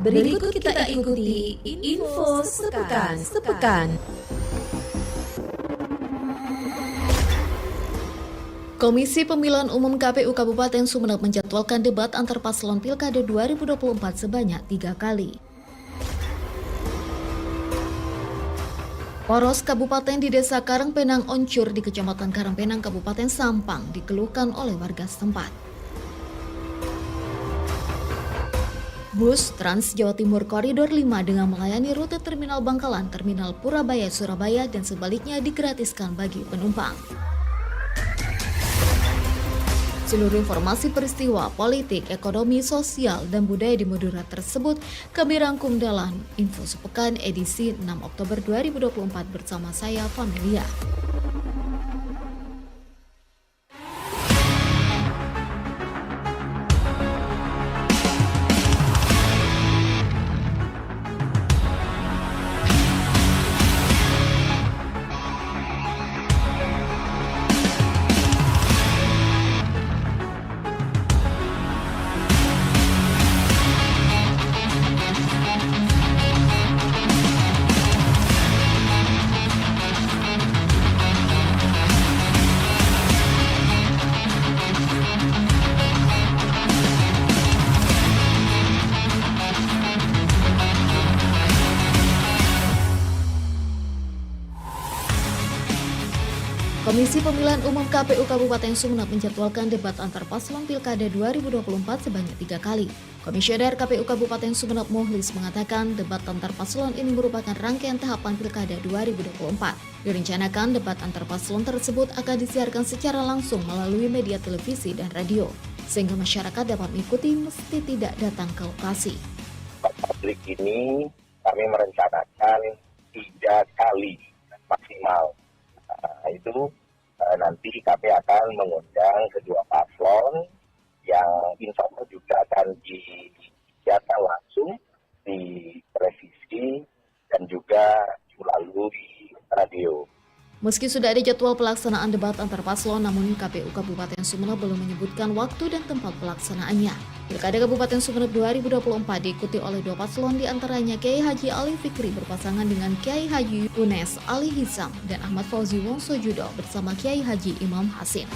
Berikut kita ikuti info sepekan. Komisi Pemilihan Umum KPU Kabupaten Sumeneb menjadwalkan debat antar paslon Pilkada 2024 sebanyak 3 kali. Poros Kabupaten di Desa Karangpenang Oncur di Kecamatan Karangpenang, Kabupaten Sampang dikeluhkan oleh warga setempat. Bus Trans Jawa Timur Koridor 5 dengan melayani rute Terminal Bangkalan, Terminal Purabaya, Surabaya dan sebaliknya digratiskan bagi penumpang. Seluruh informasi peristiwa politik, ekonomi, sosial, dan budaya di Madura tersebut kami rangkum dalam Info Sepekan edisi 6 Oktober 2024 bersama saya, Familia. Komisi Pemilihan Umum KPU Kabupaten Sumeneb menjadwalkan debat antar paslon Pilkada 2024 sebanyak 3 kali. Komisioner KPU Kabupaten Sumeneb Muhlis mengatakan debat antar paslon ini merupakan rangkaian tahapan Pilkada 2024. Direncanakan debat antar paslon tersebut akan disiarkan secara langsung melalui media televisi dan radio, sehingga masyarakat dapat mengikuti meski tidak datang ke lokasi. Publik ini kami merencanakan 3 kali maksimal. Itu nanti kami akan mengundang kedua paslon yang insya Allah juga akan disiarkan langsung di televisi dan juga melalui radio. Meski sudah ada jadwal pelaksanaan debat antar paslon, namun KPU Kabupaten Sumeneb belum menyebutkan waktu dan tempat pelaksanaannya. Pilkada Kabupaten Sumeneb 2024 diikuti oleh 2 paslon, diantaranya Kiai Haji Ali Fikri berpasangan dengan Kiai Haji Unes Ali Hizam dan Ahmad Fauzi Wongsojudo bersama Kiai Haji Imam Hasin.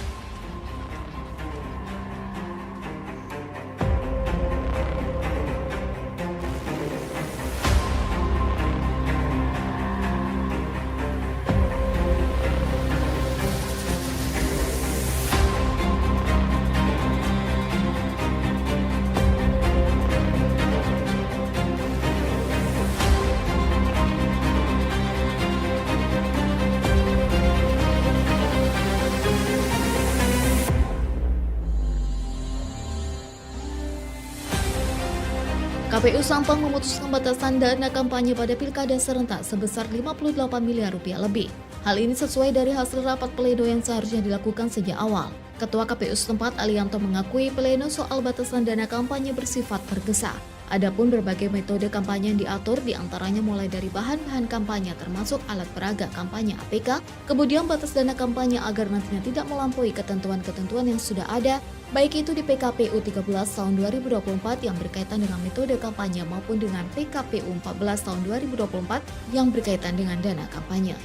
KPU Sampang memutuskan batasan dana kampanye pada pilkada serentak sebesar 58 miliar rupiah lebih. Hal ini sesuai dari hasil rapat pleno yang seharusnya dilakukan sejak awal. Ketua KPU setempat Alianto mengakui pleno soal batasan dana kampanye bersifat tergesa. Adapun berbagai metode kampanye yang diatur, diantaranya mulai dari bahan-bahan kampanye termasuk alat peraga kampanye APK, kemudian batas dana kampanye agar nantinya tidak melampaui ketentuan-ketentuan yang sudah ada, baik itu di PKPU 13 tahun 2024 yang berkaitan dengan metode kampanye maupun dengan PKPU 14 tahun 2024 yang berkaitan dengan dana kampanye.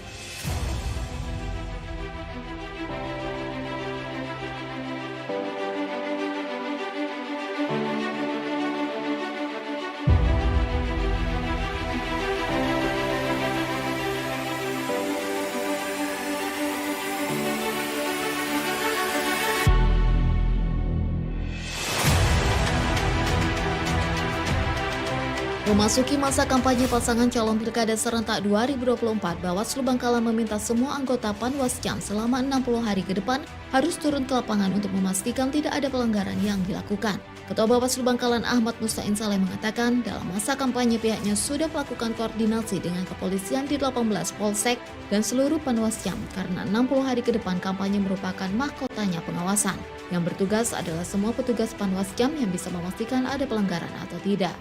Memasuki masa kampanye pasangan calon pilkada serentak 2024, Bawaslu Bangkalan meminta semua anggota Panwascam selama 60 hari ke depan harus turun ke lapangan untuk memastikan tidak ada pelanggaran yang dilakukan. Ketua Bawaslu Bangkalan Ahmad Mustain Saleh mengatakan dalam masa kampanye pihaknya sudah melakukan koordinasi dengan kepolisian di 18 polsek dan seluruh Panwascam karena 60 hari ke depan kampanye merupakan mahkotanya pengawasan. Yang bertugas adalah semua petugas Panwascam yang bisa memastikan ada pelanggaran atau tidak.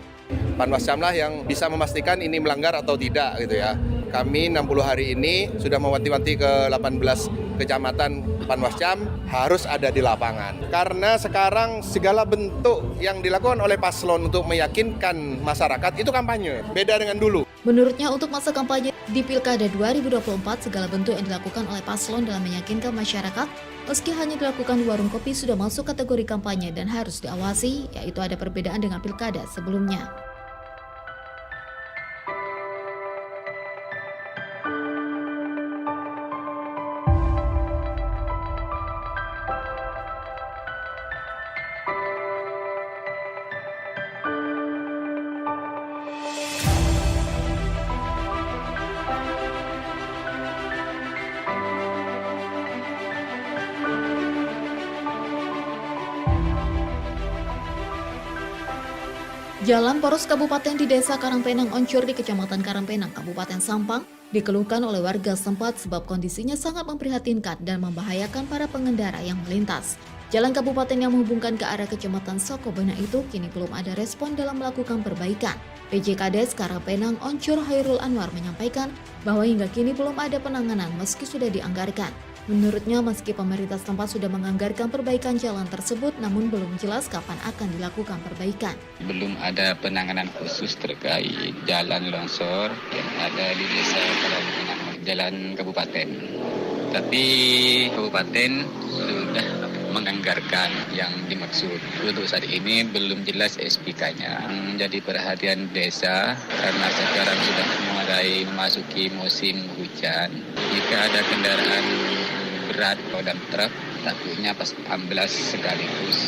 Panwascam lah yang bisa memastikan ini melanggar atau tidak gitu ya. kami 60 hari ini sudah mewanti-wanti ke 18 kecamatan Panwascam harus ada di lapangan. Karena sekarang segala bentuk yang dilakukan oleh paslon untuk meyakinkan masyarakat itu kampanye, beda dengan dulu. Menurutnya untuk masa kampanye di Pilkada 2024, segala bentuk yang dilakukan oleh paslon dalam meyakinkan masyarakat, meski hanya dilakukan di warung kopi sudah masuk kategori kampanye dan harus diawasi, yaitu ada perbedaan dengan Pilkada sebelumnya. Jalan poros kabupaten di Desa Karangpenang Oncor di Kecamatan Karangpenang, Kabupaten Sampang, dikeluhkan oleh warga setempat sebab kondisinya sangat memprihatinkan dan membahayakan para pengendara yang melintas. Jalan kabupaten yang menghubungkan ke arah Kecamatan Sokobena itu kini belum ada respon dalam melakukan perbaikan. PJ Kades Karangpenang Oncor Hairul Anwar menyampaikan bahwa hingga kini belum ada penanganan meski sudah dianggarkan. Menurutnya, meski pemerintah setempat sudah menganggarkan perbaikan jalan tersebut, namun belum jelas kapan akan dilakukan perbaikan. Belum ada penanganan khusus terkait jalan longsor yang ada di Desa Karangpenang, jalan kabupaten. Tapi kabupaten sudah menganggarkan yang dimaksud. Untuk saat ini belum jelas SPK-nya. Jadi perhatian desa karena sekarang sudah mulai memasuki musim hujan. Jika ada kendaraan berat dan truk, takutnya pas amblas sekaligus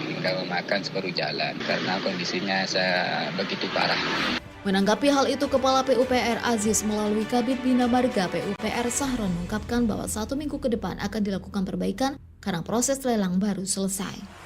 hingga memakan separuh jalan karena kondisinya begitu parah. Menanggapi hal itu, Kepala PUPR Aziz melalui Kabid Bina Marga PUPR Sahron mengungkapkan bahwa 1 minggu ke depan akan dilakukan perbaikan karena proses lelang baru selesai.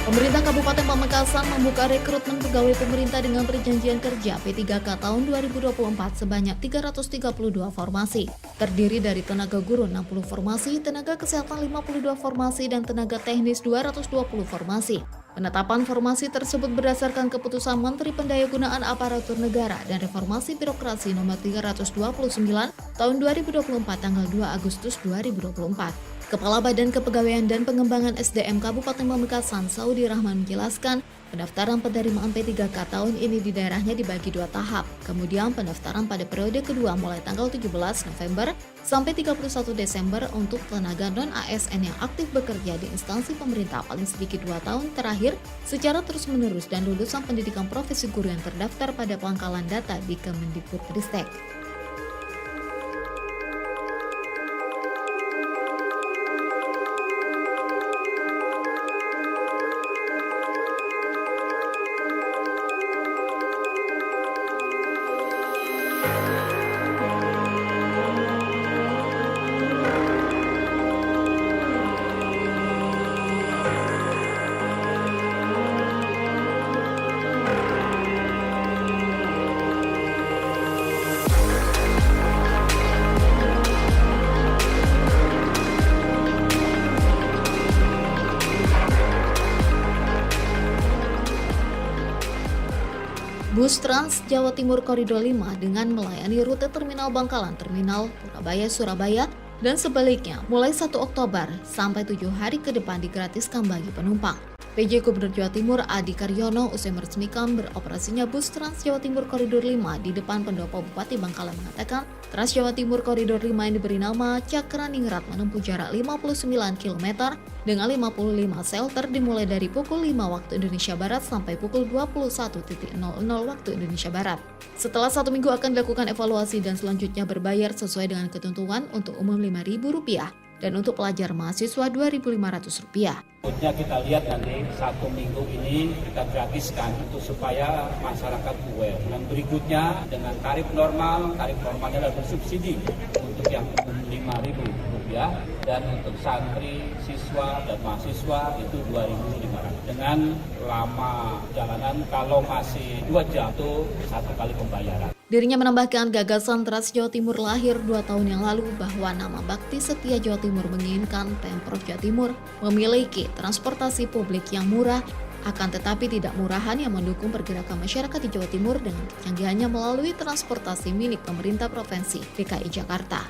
Pemerintah Kabupaten Pamekasan membuka rekrutmen pegawai pemerintah dengan perjanjian kerja P3K tahun 2024 sebanyak 332 formasi. Terdiri dari tenaga guru 60 formasi, tenaga kesehatan 52 formasi, dan tenaga teknis 220 formasi. Penetapan formasi tersebut berdasarkan keputusan Menteri Pendayagunaan Aparatur Negara dan Reformasi Birokrasi nomor 329 tahun 2024 tanggal 2 Agustus 2024. Kepala Badan Kepegawaian dan Pengembangan SDM Kabupaten Pamekasan, Saudi Rahman menjelaskan, pendaftaran penerimaan P3K tahun ini di daerahnya dibagi 2 tahap. Kemudian pendaftaran pada periode kedua mulai tanggal 17 November sampai 31 Desember untuk tenaga non-ASN yang aktif bekerja di instansi pemerintah paling sedikit 2 tahun terakhir secara terus-menerus dan lulusan pendidikan profesi guru yang terdaftar pada pangkalan data di Kemendikbudristek. Bus Trans Jawa Timur Koridor 5 dengan melayani rute Terminal Bangkalan, Terminal Purabaya-Surabaya, dan sebaliknya mulai 1 Oktober sampai 7 hari ke depan digratiskan bagi penumpang. PJ Gubernur Jawa Timur Adi Karyono usai meresmikan beroperasinya Bus Trans Jawa Timur Koridor 5 di depan pendopo Bupati Bangkalan mengatakan, Trans Jawa Timur Koridor 5 yang diberi nama Cakraningrat menempuh jarak 59 km dengan 55 shelter dimulai dari pukul 5 waktu Indonesia Barat sampai pukul 21.00 waktu Indonesia Barat. Setelah 1 minggu akan dilakukan evaluasi dan selanjutnya berbayar sesuai dengan ketentuan untuk umum Rp5.000, dan untuk pelajar mahasiswa Rp2.500. Berikutnya kita lihat nanti 1 minggu ini kita gratiskan untuk supaya masyarakat aware. Dan berikutnya dengan tarif normalnya adalah bersubsidi untuk yang umum Rp5.000 dan untuk santri, siswa dan mahasiswa itu Rp2.500. Dengan lama jalanan kalau masih 2 jam itu 1 kali pembayaran. Dirinya menambahkan gagasan Trans Jawa Timur lahir 2 tahun yang lalu bahwa nama Bakti Setia Jawa Timur menginginkan Pemprov Jawa Timur memiliki transportasi publik yang murah, akan tetapi tidak murahan yang mendukung pergerakan masyarakat di Jawa Timur dengan kecanggihannya melalui transportasi milik pemerintah Provinsi DKI Jakarta.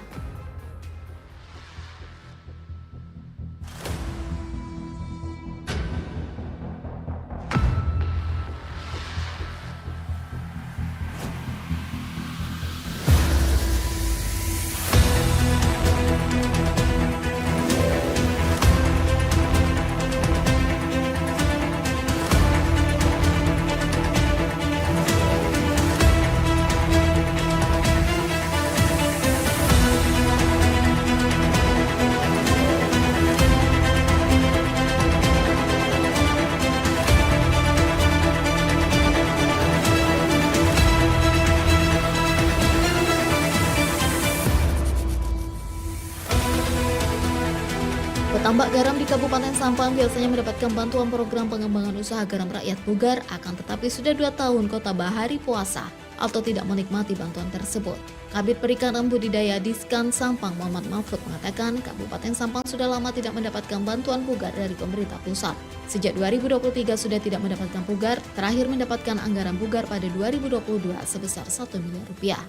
Petambak garam di Kabupaten Sampang biasanya mendapatkan bantuan program pengembangan usaha garam rakyat Pugar, akan tetapi sudah 2 tahun Kota Bahari puasa atau tidak menikmati bantuan tersebut. Kabid Perikanan Budidaya Diskan Sampang Muhammad Mahfud mengatakan Kabupaten Sampang sudah lama tidak mendapatkan bantuan Pugar dari pemerintah pusat. Sejak 2023 sudah tidak mendapatkan Pugar, terakhir mendapatkan anggaran Pugar pada 2022 sebesar Rp1 miliar.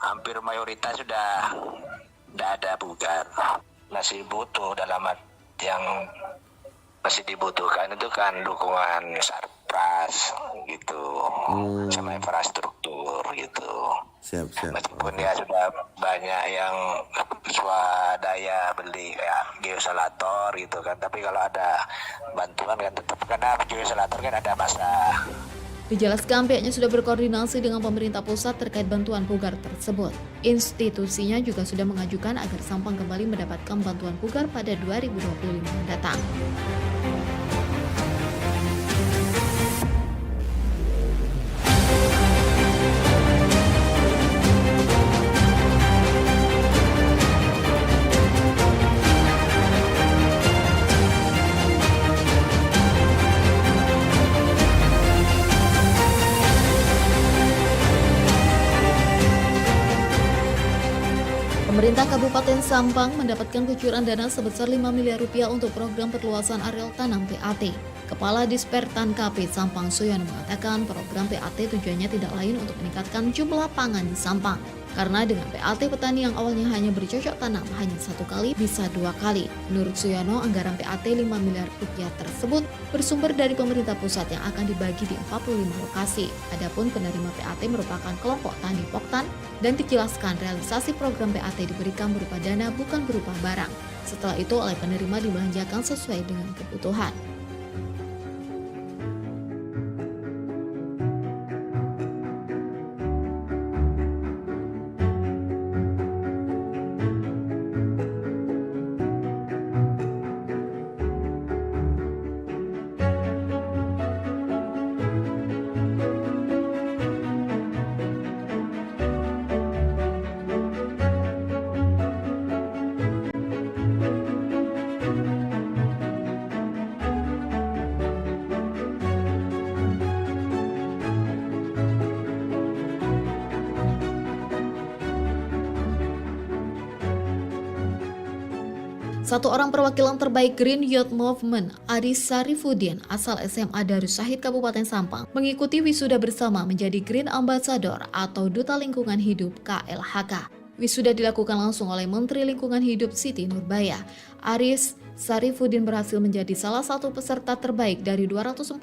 Hampir mayoritas sudah tidak ada Pugar. Masih butuh dalam yang masih dibutuhkan itu kan dukungan sarpras gitu, sama infrastruktur gitu. Siap. Meskipun ya sudah banyak yang swadaya beli kayak geosalator gitu kan, tapi kalau ada bantuan kan tetap, karena geosalator kan ada masa. Dijelaskan pihaknya sudah berkoordinasi dengan pemerintah pusat terkait bantuan Pugar tersebut. Institusinya juga sudah mengajukan agar Sampang kembali mendapatkan bantuan Pugar pada 2025 mendatang. Pemerintah Kabupaten Sampang mendapatkan kucuran dana sebesar Rp5 miliar untuk program perluasan areal tanam PAT. Kepala Dispertan KP Sampang Suyono mengatakan program PAT tujuannya tidak lain untuk meningkatkan jumlah pangan di Sampang. Karena dengan PAT petani yang awalnya hanya bercocok tanam hanya 1 kali bisa 2 kali. Menurut Suyono, anggaran PAT Rp5 miliar tersebut bersumber dari pemerintah pusat yang akan dibagi di 45 lokasi. Adapun penerima PAT merupakan kelompok tani Poktan dan dijelaskan realisasi program PAT diberikan berupa dana bukan berupa barang. Setelah itu oleh penerima dibelanjakan sesuai dengan kebutuhan. Satu orang perwakilan terbaik Green Youth Movement, Aris Sarifudin, asal SMA Darus Syahid Kabupaten Sampang, mengikuti wisuda bersama menjadi Green Ambassador atau Duta Lingkungan Hidup KLHK. Wisuda dilakukan langsung oleh Menteri Lingkungan Hidup Siti Nurbaya. Aris Sarifudin berhasil menjadi salah satu peserta terbaik dari 245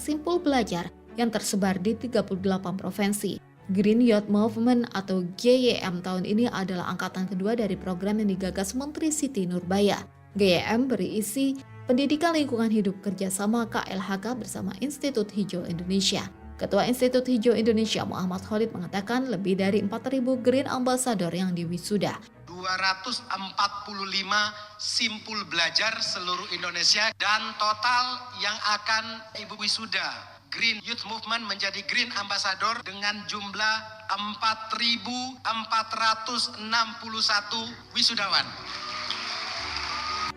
simpul belajar yang tersebar di 38 provinsi. Green Youth Movement atau GYM tahun ini adalah angkatan kedua dari program yang digagas Menteri Siti Nurbaya. GYM berisi pendidikan lingkungan hidup kerjasama KLHK bersama Institut Hijau Indonesia. Ketua Institut Hijau Indonesia Muhammad Khalid mengatakan lebih dari 4.000 Green Ambassador yang diwisuda. 245 simpul belajar seluruh Indonesia, dan total yang akan Ibu wisuda Green Youth Movement menjadi Green Ambassador dengan jumlah 4.461 wisudawan.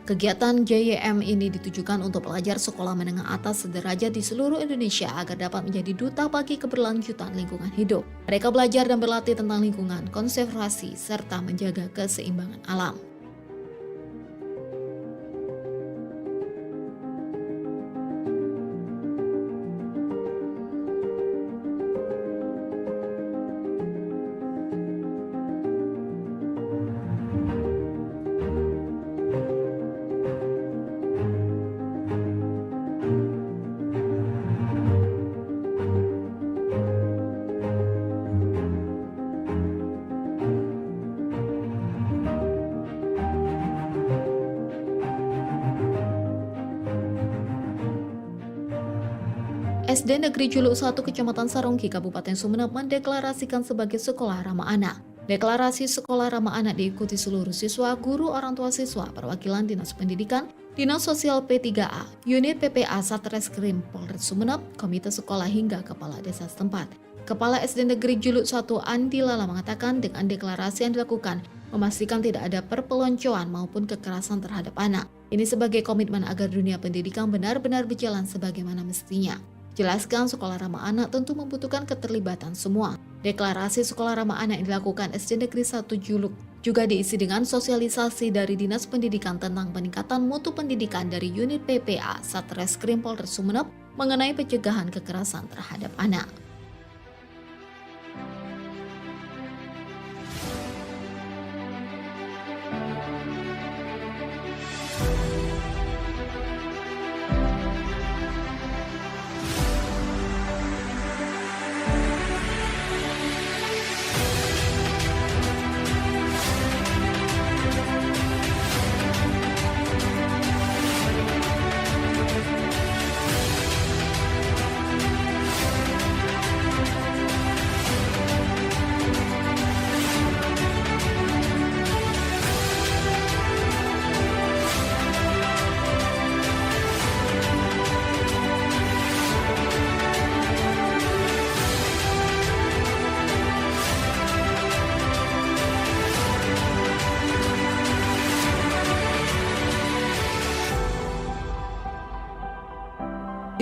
Kegiatan JYM ini ditujukan untuk pelajar sekolah menengah atas sederajat di seluruh Indonesia agar dapat menjadi duta bagi keberlanjutan lingkungan hidup. Mereka belajar dan berlatih tentang lingkungan, konservasi, serta menjaga keseimbangan alam. SD Negeri Juluk 1 Kecamatan Saronggi, Kabupaten Sumeneb mendeklarasikan sebagai sekolah ramah anak. Deklarasi sekolah ramah anak diikuti seluruh siswa, guru, orang tua siswa, perwakilan Dinas Pendidikan, Dinas Sosial P3A, Unit PPA Satreskrim Polres Sumeneb, Komite Sekolah hingga Kepala Desa setempat. Kepala SD Negeri Juluk 1 Andi Lala mengatakan dengan deklarasi yang dilakukan, memastikan tidak ada perpeloncoan maupun kekerasan terhadap anak. Ini sebagai komitmen agar dunia pendidikan benar-benar berjalan sebagaimana mestinya. Jelaskan sekolah ramah anak tentu membutuhkan keterlibatan semua. Deklarasi sekolah ramah anak yang dilakukan SD Negeri 1 Juluk juga diisi dengan sosialisasi dari Dinas Pendidikan tentang peningkatan mutu pendidikan dari Unit PPA Satreskrim Polres Sumeneb mengenai pencegahan kekerasan terhadap anak.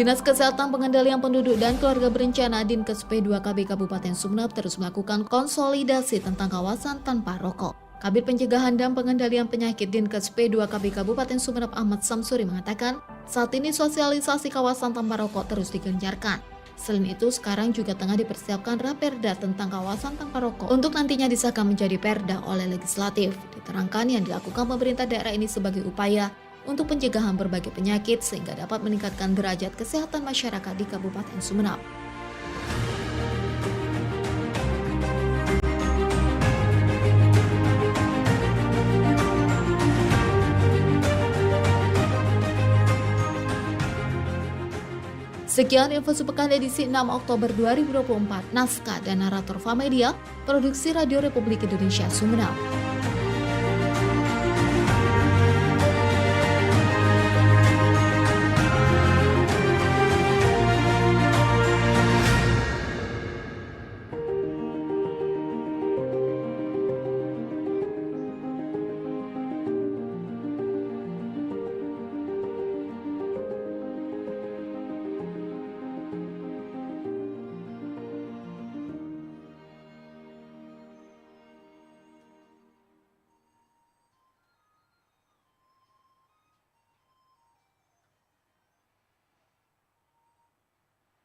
Dinas Kesehatan Pengendalian Penduduk dan Keluarga Berencana Dinkes P2 KB Kabupaten Sumeneb terus melakukan konsolidasi tentang kawasan tanpa rokok. Kabid Pencegahan dan Pengendalian Penyakit Dinkes P2 KB Kabupaten Sumeneb Ahmad Samsuri mengatakan, saat ini sosialisasi kawasan tanpa rokok terus digencarkan. Selain itu, sekarang juga tengah dipersiapkan Raperda tentang kawasan tanpa rokok untuk nantinya disahkan menjadi perda oleh legislatif. Diterangkan yang dilakukan pemerintah daerah ini sebagai upaya untuk pencegahan berbagai penyakit sehingga dapat meningkatkan derajat kesehatan masyarakat di Kabupaten Sumeneb. Sekian info sepekan edisi 6 Oktober 2024, naskah dan narator Famedia, produksi Radio Republik Indonesia Sumeneb.